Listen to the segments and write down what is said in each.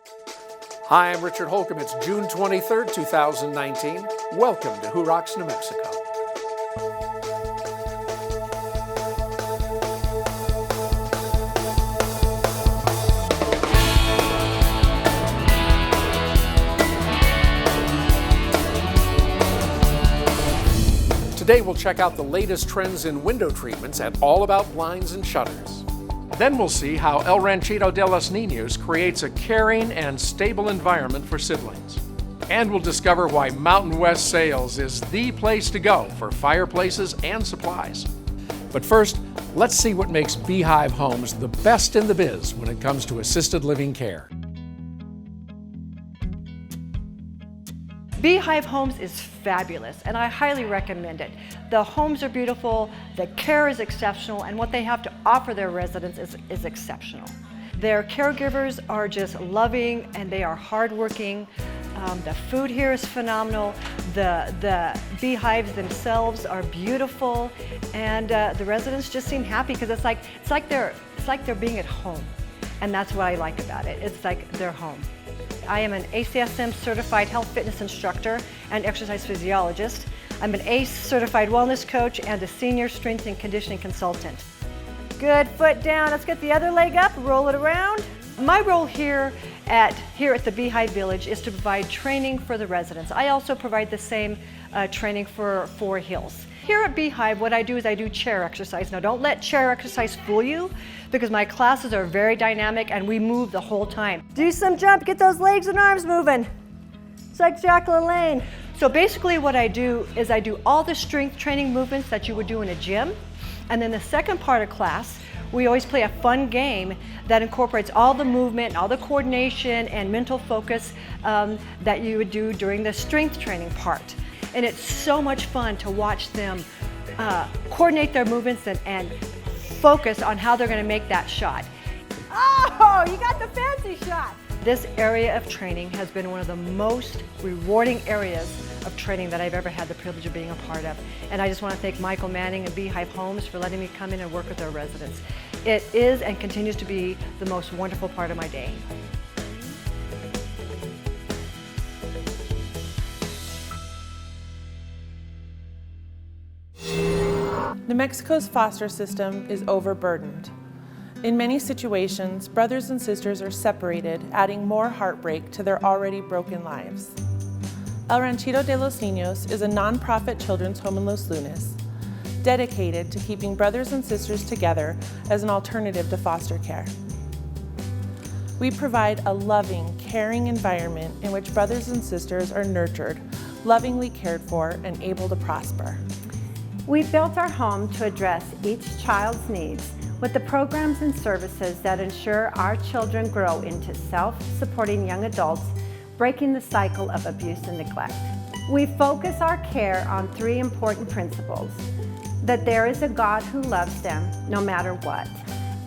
Hi, I'm Richard Holcomb. It's June 23rd, 2019. Welcome to Who Rocks New Mexico. Today we'll check out the latest trends in window treatments at All About Blinds and Shutters. Then we'll see how El Ranchito de los Niños creates a caring and stable environment for siblings. And we'll discover why Mountain West Sales is the place to go for fireplaces and supplies. But first, let's see what makes Beehive Homes the best in the biz when it comes to assisted living care. Beehive Homes is fabulous, and I highly recommend it. The homes are beautiful, the care is exceptional, and what they have to offer their residents is exceptional. Their caregivers are just loving, and they are hardworking. The food here is phenomenal. The beehives themselves are beautiful, and the residents just seem happy because it's like they're being at home, and that's what I like about it. It's like they're home. I am an ACSM certified health fitness instructor and exercise physiologist. I'm an ACE certified wellness coach and a senior strength and conditioning consultant. Good, foot down. Let's get the other leg up, roll it around. My role here at the Beehive Village is to provide training for the residents. I also provide the same training for Four Hills. Here at Beehive, what I do is I do chair exercise. Now don't let chair exercise fool you, because my classes are very dynamic and we move the whole time. Do some jump, get those legs and arms moving. It's like Jacqueline Lane. So basically what I do is I do all the strength training movements that you would do in a gym. And then the second part of class, we always play a fun game that incorporates all the movement, all the coordination and mental focus that you would do during the strength training part. And it's so much fun to watch them coordinate their movements and focus on how they're going to make that shot. Oh, you got the fancy shot! This area of training has been one of the most rewarding areas of training that I've ever had the privilege of being a part of. And I just want to thank Michael Manning and Beehive Homes for letting me come in and work with their residents. It is and continues to be the most wonderful part of my day. New Mexico's foster system is overburdened. In many situations, brothers and sisters are separated, adding more heartbreak to their already broken lives. El Ranchito de los Niños is a nonprofit children's home in Los Lunas, dedicated to keeping brothers and sisters together as an alternative to foster care. We provide a loving, caring environment in which brothers and sisters are nurtured, lovingly cared for, and able to prosper. We built our home to address each child's needs with the programs and services that ensure our children grow into self-supporting young adults, breaking the cycle of abuse and neglect. We focus our care on three important principles: that there is a God who loves them no matter what,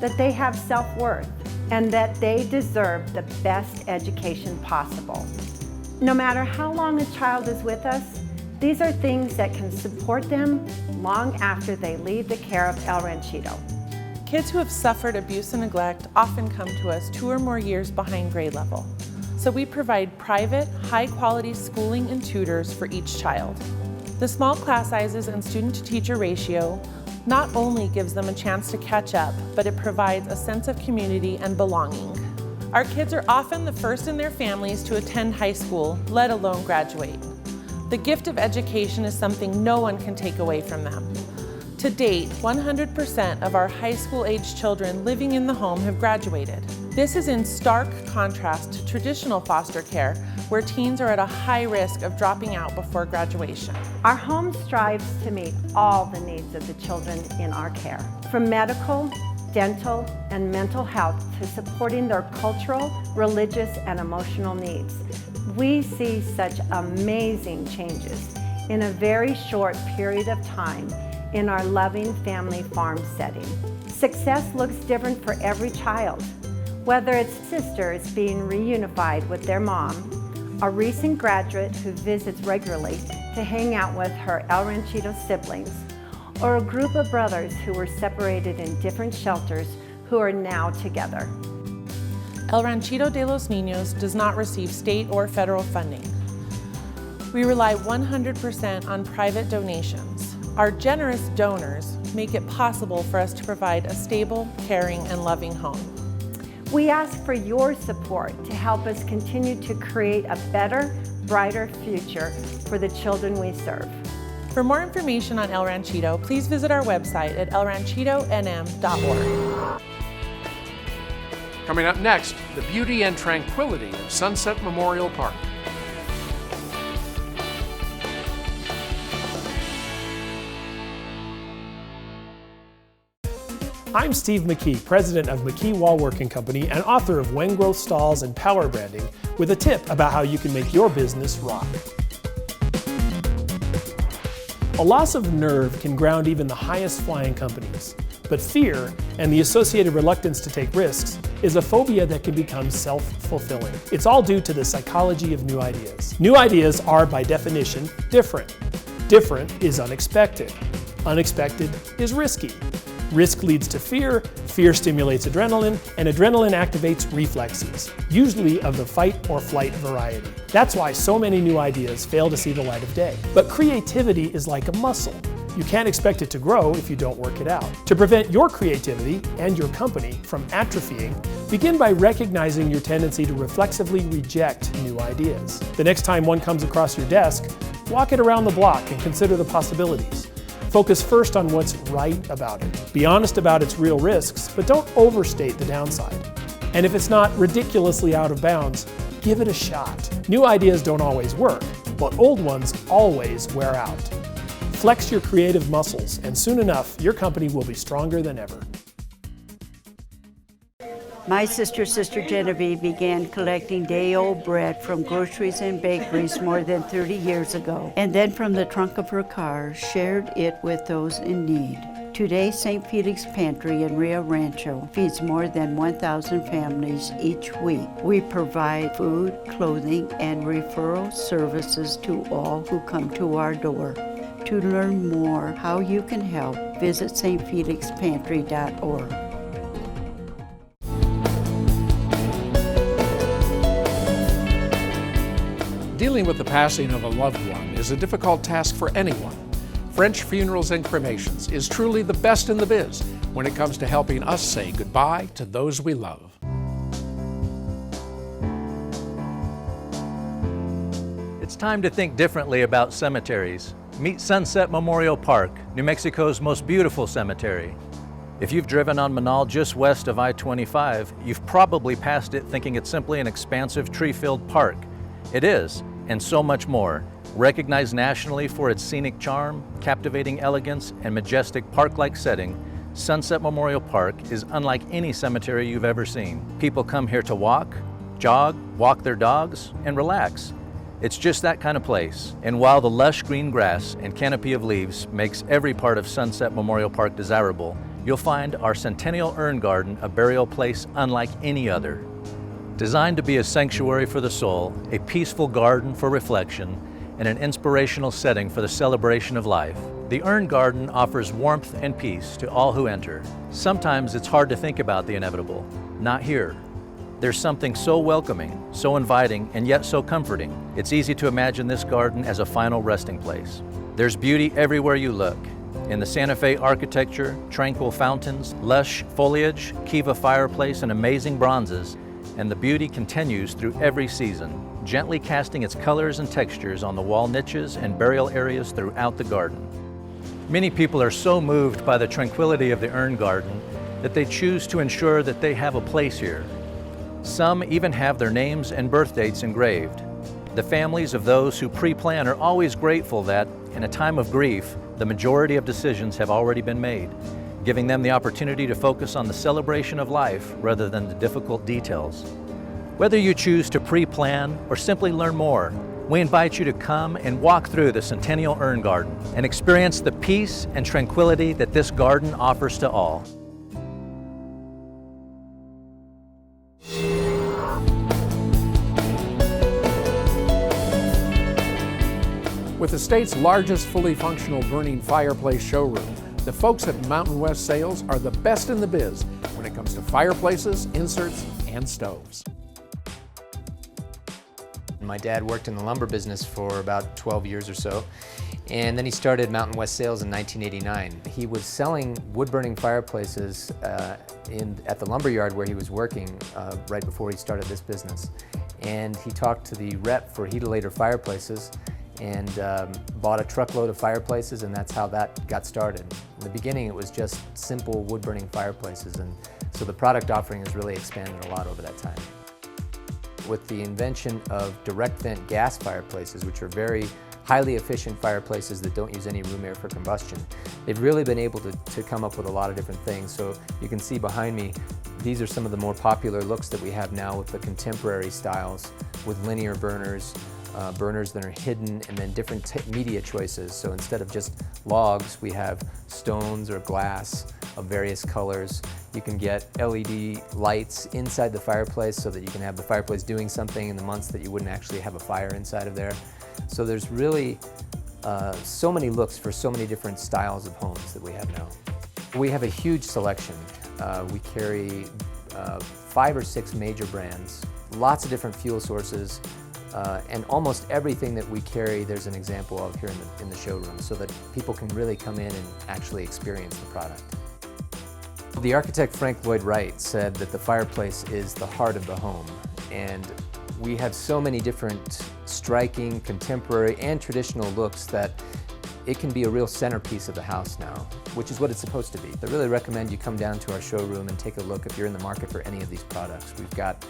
that they have self-worth, and that they deserve the best education possible. No matter how long a child is with us, these are things that can support them long after they leave the care of El Ranchito. Kids who have suffered abuse and neglect often come to us 2 or more years behind grade level. So we provide private, high-quality schooling and tutors for each child. The small class sizes and student-to-teacher ratio not only gives them a chance to catch up, but it provides a sense of community and belonging. Our kids are often the first in their families to attend high school, let alone graduate. The gift of education is something no one can take away from them. To date, 100% of our high school-aged children living in the home have graduated. This is in stark contrast to traditional foster care, where teens are at a high risk of dropping out before graduation. Our home strives to meet all the needs of the children in our care, from medical, dental, and mental health to supporting their cultural, religious, and emotional needs. We see such amazing changes in a very short period of time in our loving family farm setting. Success looks different for every child, whether it's sisters being reunified with their mom, a recent graduate who visits regularly to hang out with her El Ranchito siblings, or a group of brothers who were separated in different shelters who are now together. El Ranchito de los Niños does not receive state or federal funding. We rely 100% on private donations. Our generous donors make it possible for us to provide a stable, caring, and loving home. We ask for your support to help us continue to create a better, brighter future for the children we serve. For more information on El Ranchito, please visit our website at elranchitonm.org. Coming up next, the beauty and tranquility of Sunset Memorial Park. I'm Steve McKee, president of McKee Wallworking Company and author of When Growth Stalls and Power Branding, with a tip about how you can make your business rock. A loss of nerve can ground even the highest flying companies. But fear, and the associated reluctance to take risks, is a phobia that can become self-fulfilling. It's all due to the psychology of new ideas. New ideas are, by definition, different. Different is unexpected. Unexpected is risky. Risk leads to fear, fear stimulates adrenaline, and adrenaline activates reflexes, usually of the fight or flight variety. That's why so many new ideas fail to see the light of day. But creativity is like a muscle. You can't expect it to grow if you don't work it out. To prevent your creativity and your company from atrophying, begin by recognizing your tendency to reflexively reject new ideas. The next time one comes across your desk, walk it around the block and consider the possibilities. Focus first on what's right about it. Be honest about its real risks, but don't overstate the downside. And if it's not ridiculously out of bounds, give it a shot. New ideas don't always work, but old ones always wear out. Flex your creative muscles, and soon enough, your company will be stronger than ever. My sister Genevieve began collecting day-old bread from groceries and bakeries more than 30 years ago, and then from the trunk of her car shared it with those in need. Today, St. Felix Pantry in Rio Rancho feeds more than 1,000 families each week. We provide food, clothing, and referral services to all who come to our door. To learn more how you can help, visit stfelixpantry.org. Dealing with the passing of a loved one is a difficult task for anyone. French Funerals and Cremations is truly the best in the biz when it comes to helping us say goodbye to those we love. It's time to think differently about cemeteries. Meet Sunset Memorial Park, New Mexico's most beautiful cemetery. If you've driven on Manal just west of I-25, you've probably passed it thinking it's simply an expansive tree-filled park. It is, and so much more. Recognized nationally for its scenic charm, captivating elegance, and majestic park-like setting, Sunset Memorial Park is unlike any cemetery you've ever seen. People come here to walk, jog, walk their dogs, and relax. It's just that kind of place. And while the lush green grass and canopy of leaves makes every part of Sunset Memorial Park desirable, you'll find our Centennial Urn Garden a burial place unlike any other. Designed to be a sanctuary for the soul, a peaceful garden for reflection, and an inspirational setting for the celebration of life, the Urn Garden offers warmth and peace to all who enter. Sometimes it's hard to think about the inevitable. Not here. There's something so welcoming, so inviting, and yet so comforting. It's easy to imagine this garden as a final resting place. There's beauty everywhere you look. In the Santa Fe architecture, tranquil fountains, lush foliage, Kiva fireplace, and amazing bronzes, and the beauty continues through every season, gently casting its colors and textures on the wall niches and burial areas throughout the garden. Many people are so moved by the tranquility of the Urn Garden that they choose to ensure that they have a place here. Some even have their names and birth dates engraved. The families of those who pre-plan are always grateful that, in a time of grief, the majority of decisions have already been made, giving them the opportunity to focus on the celebration of life rather than the difficult details. Whether you choose to pre-plan or simply learn more, we invite you to come and walk through the Centennial Urn Garden and experience the peace and tranquility that this garden offers to all. With the state's largest fully functional burning fireplace showroom, the folks at Mountain West Sales are the best in the biz when it comes to fireplaces, inserts, and and stoves. My dad worked in the lumber business for about 12 years or so, and then he started Mountain West Sales in 1989. He was selling wood-burning fireplaces at the lumber yard where he was working right before he started this business. And he talked to the rep for Heatilator Fireplaces and bought a truckload of fireplaces, and that's how that got started. In the beginning, it was just simple wood-burning fireplaces, and so the product offering has really expanded a lot over that time. With the invention of direct vent gas fireplaces, which are very highly efficient fireplaces that don't use any room air for combustion, they've really been able to come up with a lot of different things. So you can see behind me, these are some of the more popular looks that we have now with the contemporary styles, with linear burners, burners that are hidden, and then different media choices. So instead of just logs, we have stones or glass of various colors. You can get LED lights inside the fireplace so that you can have the fireplace doing something in the months that you wouldn't actually have a fire inside of there. So there's really so many looks for so many different styles of homes that we have now. We have a huge selection. We carry 5 or 6 major brands, lots of different fuel sources, and almost everything that we carry there's an example of here in the showroom, so that people can really come in and actually experience the product. The architect Frank Lloyd Wright said that the fireplace is the heart of the home, and we have so many different striking, contemporary, and traditional looks that it can be a real centerpiece of the house now, which is what it's supposed to be. I really recommend you come down to our showroom and take a look if you're in the market for any of these products. We've got,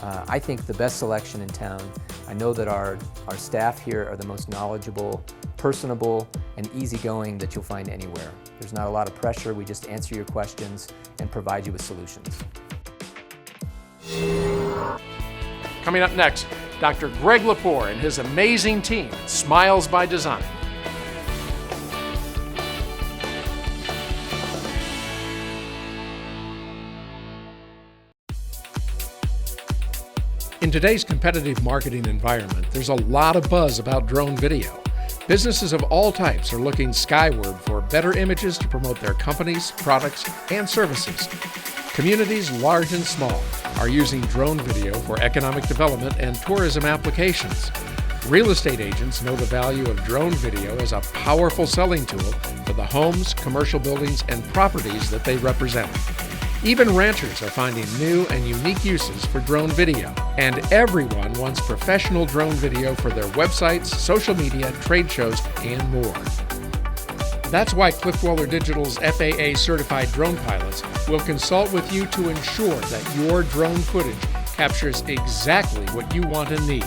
I think, the best selection in town. I know that our staff here are the most knowledgeable, personable, and easygoing that you'll find anywhere. There's not a lot of pressure. We just answer your questions and provide you with solutions. Coming up next, Dr. Greg Lepore and his amazing team at Smiles by Design. In today's competitive marketing environment, there's a lot of buzz about drone video. Businesses of all types are looking skyward for better images to promote their companies, products, and services. Communities large and small are using drone video for economic development and tourism applications. Real estate agents know the value of drone video as a powerful selling tool for the homes, commercial buildings, and properties that they represent. Even ranchers are finding new and unique uses for drone video, and everyone wants professional drone video for their websites, social media, trade shows, and more. That's why Cliff Dweller Digital's FAA-certified drone pilots will consult with you to ensure that your drone footage captures exactly what you want and need.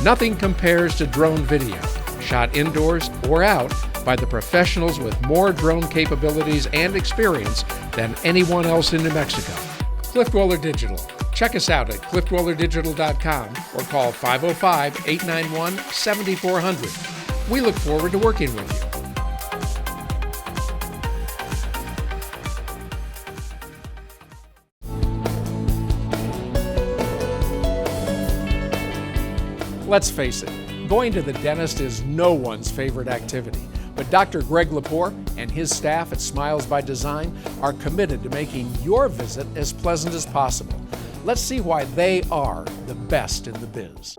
Nothing compares to drone video, shot indoors or out by the professionals with more drone capabilities and experience than anyone else in New Mexico. Cliff Dweller Digital. Check us out at cliffdwellerdigital.com or call 505-891-7400. We look forward to working with you. Let's face it, going to the dentist is no one's favorite activity. But Dr. Greg Lepore and his staff at Smiles by Design are committed to making your visit as pleasant as possible. Let's see why they are the best in the biz.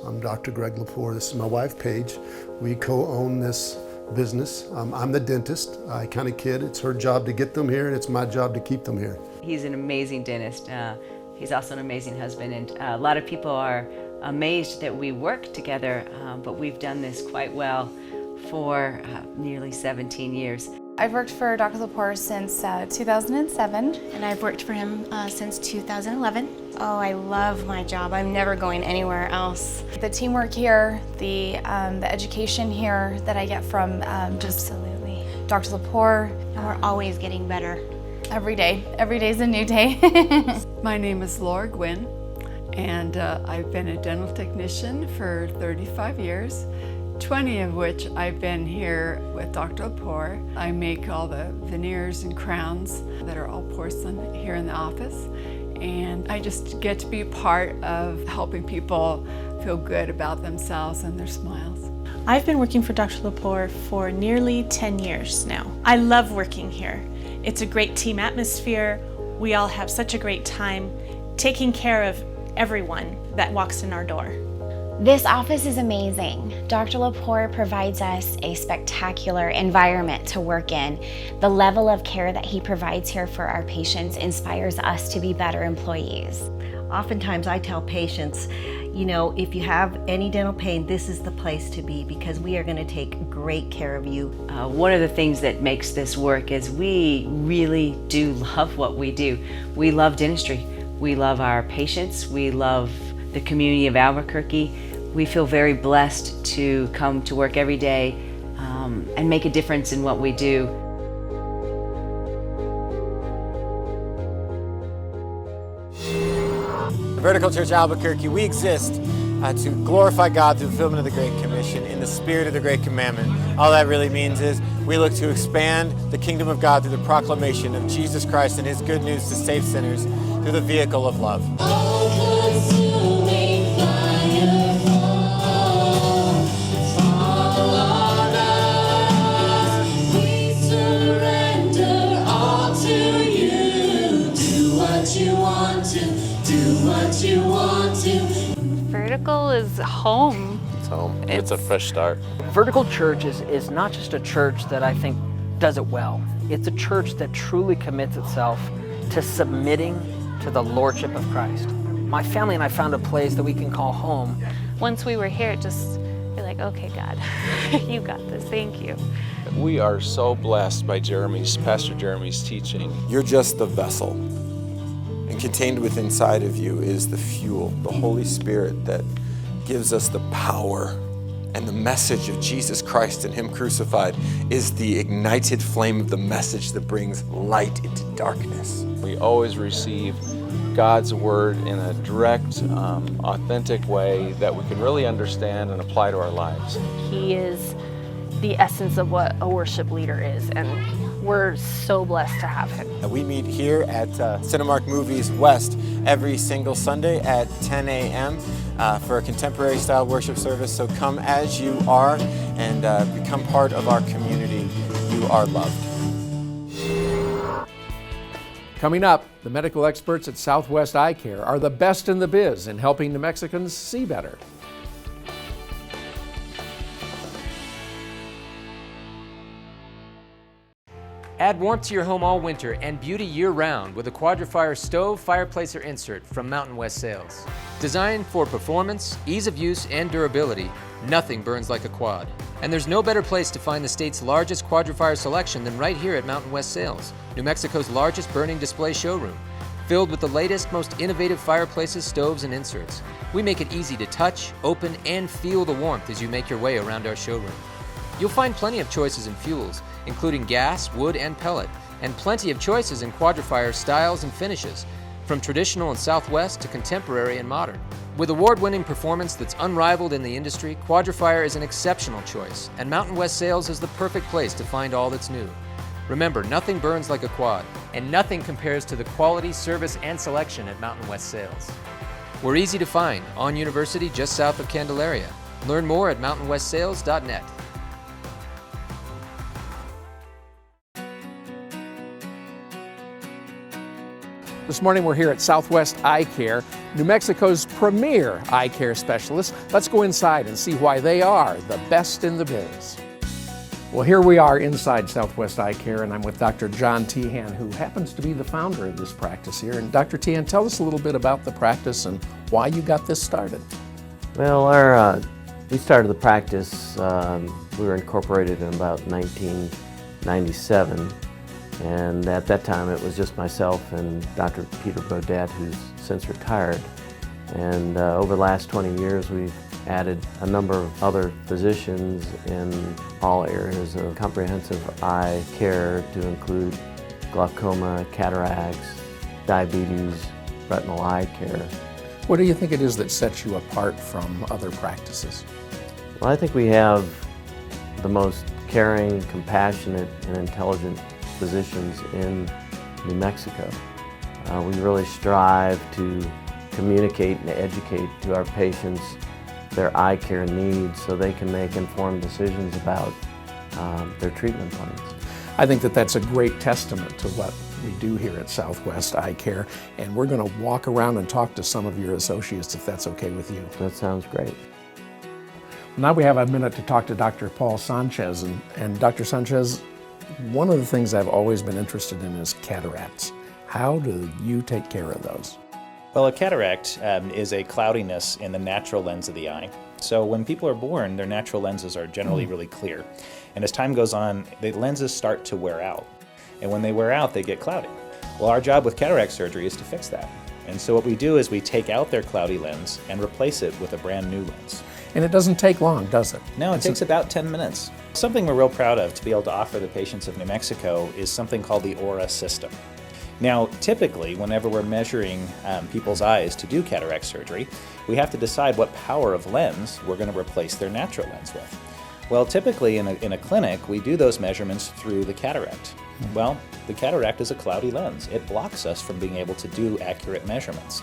I'm Dr. Greg Lepore. This is my wife, Paige. We co-own this business. I'm the dentist. I kind of kid. It's her job to get them here, and it's my job to keep them here. He's an amazing dentist. He's also an amazing husband, and a lot of people are amazed that we work together, but we've done this quite well for nearly 17 years. I've worked for Dr. Lepore since 2007. And I've worked for him since 2011. Oh, I love my job. I'm never going anywhere else. The teamwork here, the education here that I get from Absolutely. Dr. Lepore. And we're always getting better. Every day. Every day's a new day. My name is Laura Gwynn, and I've been a dental technician for 35 years, 20 of which I've been here with Dr. Lepore. I make all the veneers and crowns that are all porcelain here in the office, and I just get to be part of helping people feel good about themselves and their smiles. I've been working for Dr. Lepore for nearly 10 years now. I love working here. It's a great team atmosphere. We all have such a great time taking care of everyone that walks in our door. This office is amazing. Dr. Lepore provides us a spectacular environment to work in. The level of care that he provides here for our patients inspires us to be better employees. Oftentimes I tell patients, you know, if you have any dental pain, this is the place to be because we are going to take great care of you. One of the things that makes this work is we really do love what we do. We love dentistry. We love our patients. We love the community of Albuquerque. We feel very blessed to come to work every day and make a difference in what we do. Vertical Church Albuquerque, we exist to glorify God through the fulfillment of the Great Commission in the spirit of the Great Commandment. All that really means is we look to expand the kingdom of God through the proclamation of Jesus Christ and His good news to save sinners through the vehicle of love. Vertical is home. It's home. It's a fresh start. Vertical Church is not just a church that I think does it well. It's a church that truly commits itself to submitting to the Lordship of Christ. My family and I found a place that we can call home. Once we were here, we're like, okay, God, you got this, thank you. We are so blessed by Pastor Jeremy's teaching. You're just the vessel. And contained within inside of you is the fuel, the Holy Spirit that gives us the power. And the message of Jesus Christ and Him crucified is the ignited flame of the message that brings light into darkness. We always receive God's word in a direct, authentic way that we can really understand and apply to our lives. He is the essence of what a worship leader is, and we're so blessed to have him. We meet here at Cinemark Movies West every single Sunday at 10 a.m. For a contemporary style worship service. So come as you are and become part of our community. You are loved. Coming up, the medical experts at Southwest Eye Care are the best in the biz in helping New Mexicans see better. Add warmth to your home all winter and beauty year-round with a Quadra-Fire stove, fireplace, or insert from Mountain West Sales. Designed for performance, ease of use, and durability, nothing burns like a quad. And there's no better place to find the state's largest Quadra-Fire selection than right here at Mountain West Sales, New Mexico's largest burning display showroom. Filled with the latest, most innovative fireplaces, stoves, and inserts. We make it easy to touch, open, and feel the warmth as you make your way around our showroom. You'll find plenty of choices in fuels, including gas, wood, and pellet, and plenty of choices in Quadra-Fire styles and finishes, from traditional and Southwest to contemporary and modern. With award-winning performance that's unrivaled in the industry, Quadra-Fire is an exceptional choice, and Mountain West Sales is the perfect place to find all that's new. Remember, nothing burns like a quad, and nothing compares to the quality, service, and selection at Mountain West Sales. We're easy to find, on University just south of Candelaria. Learn more at mountainwestsales.net. This morning we're here at Southwest Eye Care, New Mexico's premier eye care specialist. Let's go inside and see why they are the best in the biz. Well, here we are inside Southwest Eye Care, and I'm with Dr. John Tehan, who happens to be the founder of this practice here. And Dr. Tehan, tell us a little bit about the practice and why you got this started. Well, we started the practice, we were incorporated in about 1997. And at that time, it was just myself and Dr. Peter Bodette, who's since retired. And over the last 20 years, we've added a number of other physicians in all areas of comprehensive eye care to include glaucoma, cataracts, diabetes, retinal eye care. What do you think it is that sets you apart from other practices? Well, I think we have the most caring, compassionate, and intelligent physicians in New Mexico. We really strive to communicate and educate to our patients their eye care needs so they can make informed decisions about their treatment plans. I think that that's a great testament to what we do here at Southwest Eye Care, and we're going to walk around and talk to some of your associates if that's okay with you. That sounds great. Now we have a minute to talk to Dr. Paul Sanchez, and Dr. Sanchez, one of the things I've always been interested in is cataracts. How do you take care of those? Well, a cataract is a cloudiness in the natural lens of the eye. So when people are born, their natural lenses are generally really clear. And as time goes on, the lenses start to wear out. And when they wear out, they get cloudy. Well, our job with cataract surgery is to fix that. And so what we do is we take out their cloudy lens and replace it with a brand new lens. And it doesn't take long, does it? No, it takes about 10 minutes. Something we're real proud of to be able to offer the patients of New Mexico is something called the Aura system. Now, typically, whenever we're measuring people's eyes to do cataract surgery, we have to decide what power of lens we're going to replace their natural lens with. Well, typically in a clinic, we do those measurements through the cataract. Well, the cataract is a cloudy lens. It blocks us from being able to do accurate measurements.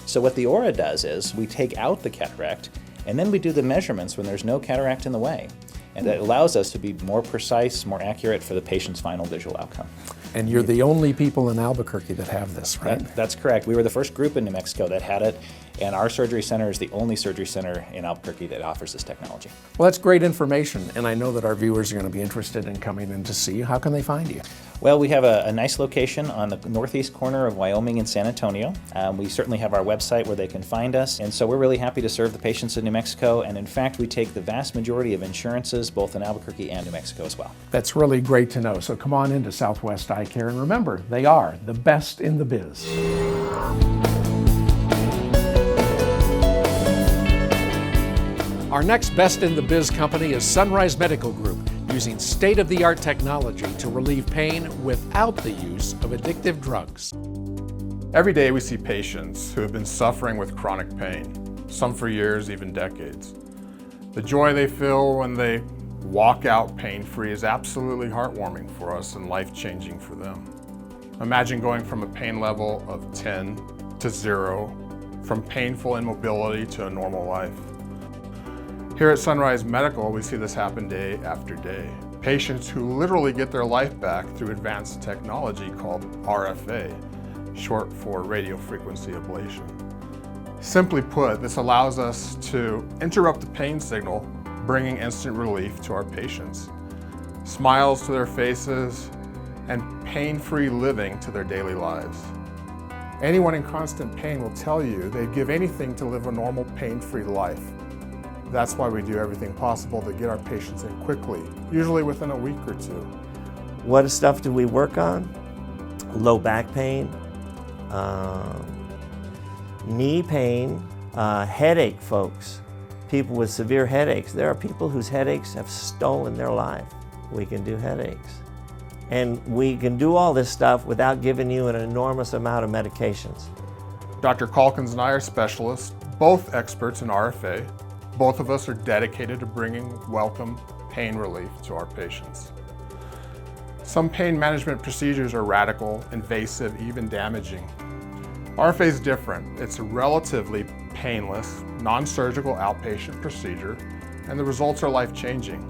So what the Aura does is we take out the cataract and then we do the measurements when there's no cataract in the way. And that allows us to be more precise, more accurate for the patient's final visual outcome. And you're the only people in Albuquerque that have this, right? That's correct. We were the first group in New Mexico that had it, and our surgery center is the only surgery center in Albuquerque that offers this technology. Well, that's great information, and I know that our viewers are going to be interested in coming in to see you. How can they find you? Well, we have a nice location on the northeast corner of Wyoming and San Antonio. We certainly have our website where they can find us, and so we're really happy to serve the patients in New Mexico, and in fact, we take the vast majority of insurances both in Albuquerque and New Mexico as well. That's really great to know. So come on into Southwest Eye Care, and remember, they are the best in the biz. Our next Best in the Biz company is Sunrise Medical Group, using state-of-the-art technology to relieve pain without the use of addictive drugs. Every day we see patients who have been suffering with chronic pain, some for years, even decades. The joy they feel when they walk out pain-free is absolutely heartwarming for us and life-changing for them. Imagine going from a pain level of 10 to 0, from painful immobility to a normal life. Here at Sunrise Medical, we see this happen day after day. Patients who literally get their life back through advanced technology called RFA, short for radiofrequency ablation. Simply put, this allows us to interrupt the pain signal, bringing instant relief to our patients, smiles to their faces, and pain-free living to their daily lives. Anyone in constant pain will tell you they'd give anything to live a normal pain-free life. That's why we do everything possible to get our patients in quickly, usually within a week or two. What stuff do we work on? Low back pain, knee pain, headache, folks. People with severe headaches. There are people whose headaches have stolen their life. We can do headaches. And we can do all this stuff without giving you an enormous amount of medications. Dr. Calkins and I are specialists, both experts in RFA. Both of us are dedicated to bringing welcome pain relief to our patients. Some pain management procedures are radical, invasive, even damaging. RFA is different. It's a relatively painless, non-surgical outpatient procedure, and the results are life-changing.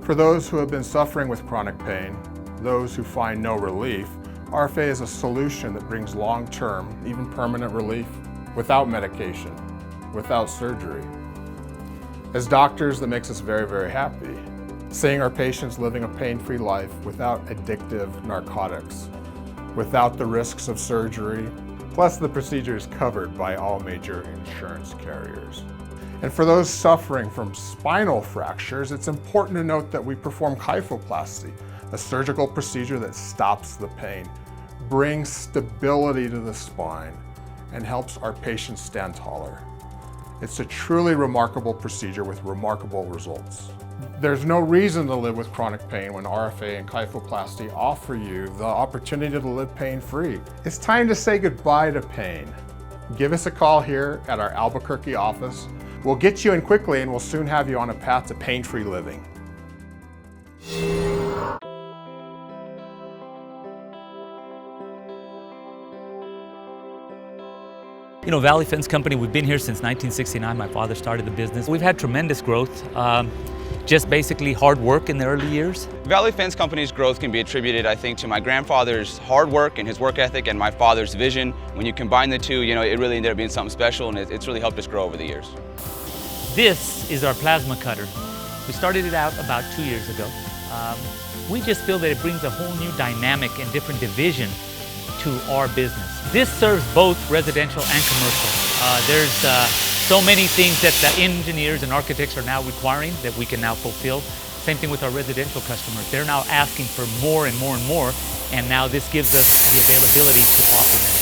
For those who have been suffering with chronic pain, those who find no relief, RFA is a solution that brings long-term, even permanent relief without medication, without surgery. As doctors, that makes us very, very happy, seeing our patients living a pain-free life without addictive narcotics, without the risks of surgery, plus the procedure is covered by all major insurance carriers. And for those suffering from spinal fractures, it's important to note that we perform kyphoplasty, a surgical procedure that stops the pain, brings stability to the spine, and helps our patients stand taller. It's a truly remarkable procedure with remarkable results. There's no reason to live with chronic pain when RFA and kyphoplasty offer you the opportunity to live pain-free. It's time to say goodbye to pain. Give us a call here at our Albuquerque office. We'll get you in quickly and we'll soon have you on a path to pain-free living. You know, Valley Fence Company, we've been here since 1969. My father started the business. We've had tremendous growth, just basically hard work in the early years. Valley Fence Company's growth can be attributed, I think, to my grandfather's hard work and his work ethic and my father's vision. When you combine the two, you know, it really ended up being something special, and it's really helped us grow over the years. This is our plasma cutter. We started it out about 2 years ago. We just feel that it brings a whole new dynamic and different division to our business. This serves both residential and commercial. There's so many things that the engineers and architects are now requiring that we can now fulfill. Same thing with our residential customers. They're now asking for more and more and more, and now this gives us the availability to offer that.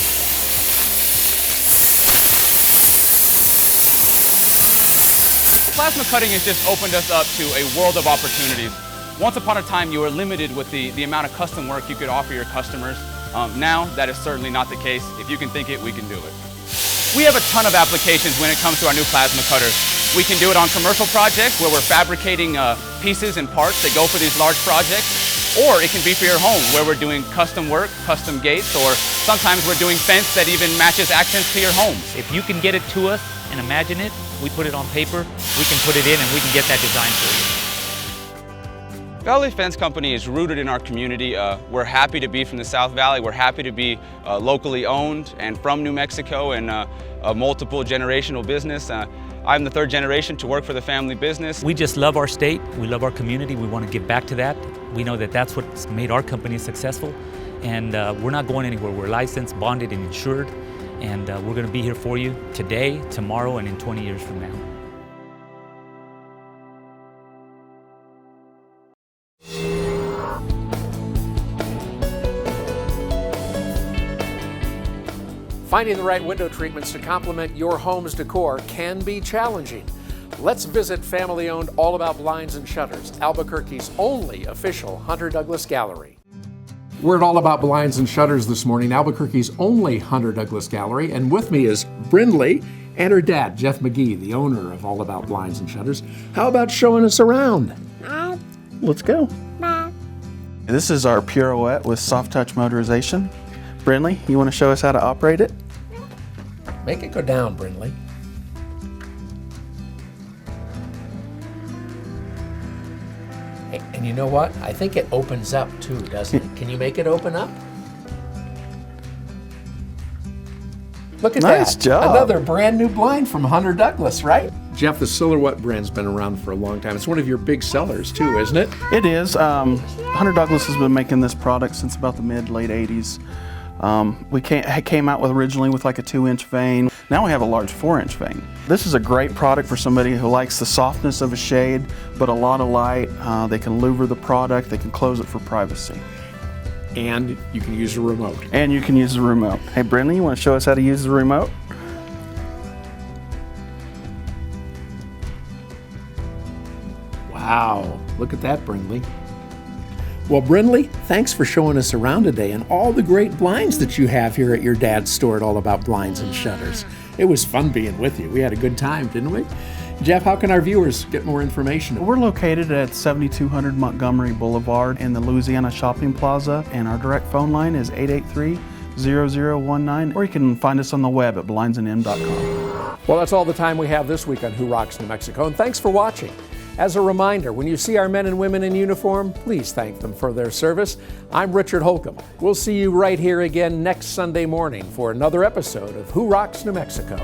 Plasma cutting has just opened us up to a world of opportunities. Once upon a time, you were limited with the amount of custom work you could offer your customers. Now, that is certainly not the case. If you can think it, we can do it. We have a ton of applications when it comes to our new plasma cutters. We can do it on commercial projects where we're fabricating pieces and parts that go for these large projects, or it can be for your home where we're doing custom work, custom gates, or sometimes we're doing fence that even matches accents to your home. If you can get it to us and imagine it, we put it on paper, we can put it in, and we can get that design for you. Valley Fence Company is rooted in our community. We're happy to be from the South Valley. We're happy to be locally owned and from New Mexico, and a multiple generational business. I'm the third generation to work for the family business. We just love our state, we love our community, we want to give back to that. We know that that's what's made our company successful, and we're not going anywhere. We're licensed, bonded, and insured, and we're going to be here for you today, tomorrow, and in 20 years from now. Finding the right window treatments to complement your home's decor can be challenging. Let's visit family-owned All About Blinds and Shutters, Albuquerque's only official Hunter Douglas gallery. We're at All About Blinds and Shutters this morning, Albuquerque's only Hunter Douglas gallery, and with me is Brindley and her dad, Jeff McGee, the owner of All About Blinds and Shutters. How about showing us around? Let's go. This is our pirouette with soft touch motorization. Brindley, you want to show us how to operate it? Make it go down, Brindley. Hey, and you know what? I think it opens up too, doesn't it? Can you make it open up? Look at that. Nice job. Another brand new blind from Hunter Douglas, right? Jeff, the Silhouette brand's been around for a long time. It's one of your big sellers too, isn't it? It is. Hunter Douglas has been making this product since about the late 80s. We came out originally with like a 2-inch vane. Now we have a large 4-inch vane. This is a great product for somebody who likes the softness of a shade, but a lot of light. They can louver the product, they can close it for privacy. And you can use the remote. And you can use the remote. Hey Brindley, you want to show us how to use the remote? Wow, look at that, Brindley. Well, Brindley, thanks for showing us around today and all the great blinds that you have here at your dad's store at All About Blinds and Shutters. It was fun being with you. We had a good time, didn't we? Jeff, how can our viewers get more information? We're located at 7200 Montgomery Boulevard in the Louisiana Shopping Plaza, and our direct phone line is 883-0019, or you can find us on the web at blindsandm.com. Well, that's all the time we have this week on Who Rocks New Mexico, and thanks for watching. As a reminder, when you see our men and women in uniform, please thank them for their service. I'm Richard Holcomb. We'll see you right here again next Sunday morning for another episode of Who Rocks New Mexico.